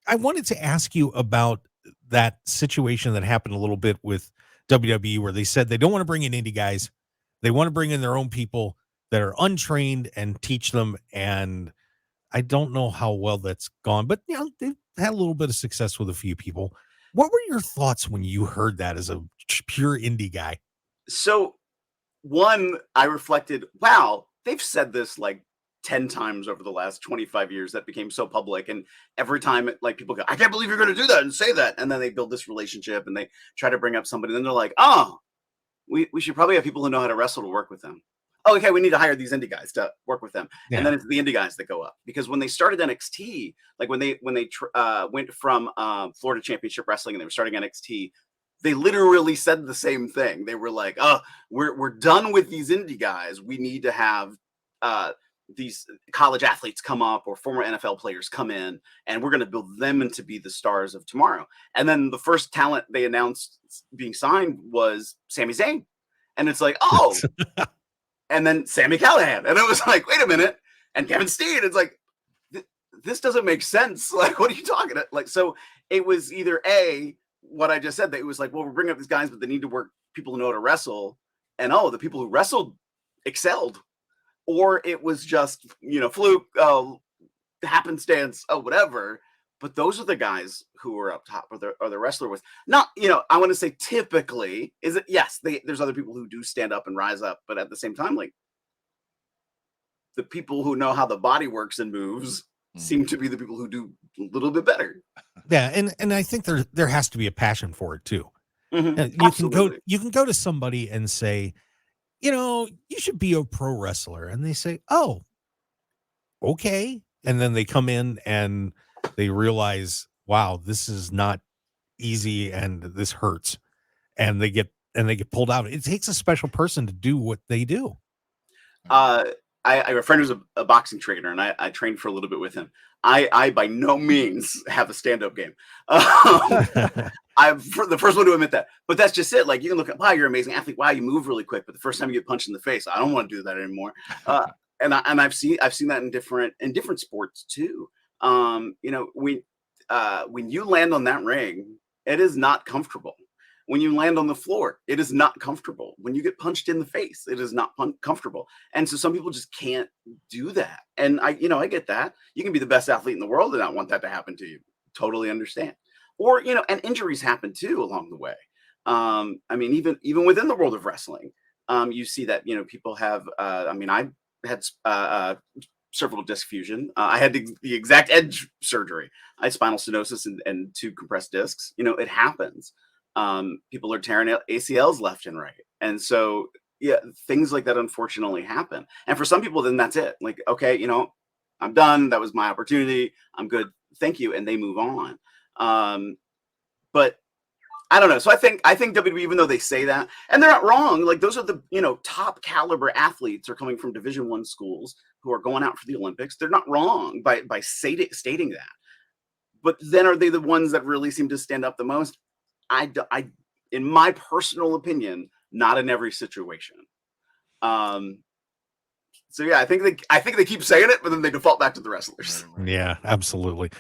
I wanted to ask you about that situation that happened a little bit with WWE, where they said they don't want to bring in indie guys. They want to bring in their own people that are untrained and teach them. And I don't know how well that's gone, but they've had a little bit of success with a few people. What were your thoughts when you heard that as a pure indie guy? So, one, I reflected, wow, they've said this like 10 times over the last 25 years that became so public. And every time like people go, I can't believe you're going to do that and say that. And then they build this relationship and they try to bring up somebody. And then they're like, oh, we should probably have people who know how to wrestle to work with them. Oh, okay, we need to hire these indie guys to work with them. And Yeah. then it's the indie guys that go up. Because when they started NXT, like when they went from Florida Championship Wrestling and they were starting NXT, they literally said the same thing. They were like, "Oh, we're done with these indie guys. We need to have these college athletes come up or former NFL players come in, and we're going to build them into be the stars of tomorrow." And then the first talent they announced being signed was Sami Zayn, and it's like, oh, and then Sammy Callahan, and it was like, wait a minute, and Kevin Steen. It's like, this doesn't make sense. Like, what are you talking about? Like, so it was either what I just said, that it was like, well, we're bringing up these guys, but they need to work people who know how to wrestle, and the people who wrestled excelled, or it was just fluke, happenstance, whatever. But those are the guys who are up top, or the wrestler was not. I want to say typically is it yes, there's other people who do stand up and rise up, but at the same time, like the people who know how the body works and moves seem to be the people who do a little bit better. Yeah, and I think there has to be a passion for it too. Mm-hmm. You can go to somebody and say, you should be a pro wrestler, and they say, oh, okay, and then they come in and they realize, wow, this is not easy, and this hurts, and they get pulled out. It takes a special person to do what they do. I have a friend who's a boxing trainer, and I trained for a little bit with him. I by no means have a stand-up game. I'm the first one to admit that. But that's just it. Like, you can look at, wow, you're an amazing athlete. Wow, you move really quick. But the first time you get punched in the face, I don't want to do that anymore. And I've seen that in different sports too. When you land on that ring, it is not comfortable. When you land on the floor, it is not comfortable. When you get punched in the face, it is not comfortable. And so some people just can't do that. And I get that. You can be the best athlete in the world and not want that to happen to you. Totally understand. Or, and injuries happen too along the way. Even within the world of wrestling, you see that, people have, I had cervical disc fusion. I had the exact edge surgery. I had spinal stenosis and 2 compressed discs. It happens. People are tearing ACLs left and right. And so, things like that unfortunately happen. And for some people, then that's it. Like, okay, I'm done. That was my opportunity. I'm good. Thank you. And they move on. But I don't know. So I think WWE, even though they say that, and they're not wrong, like those are the, top caliber athletes are coming from Division I schools who are going out for the Olympics. They're not wrong by stating that. But then are they the ones that really seem to stand up the most? I, in my personal opinion, not in every situation. So yeah, I think they keep saying it, but then they default back to the wrestlers. Yeah, absolutely.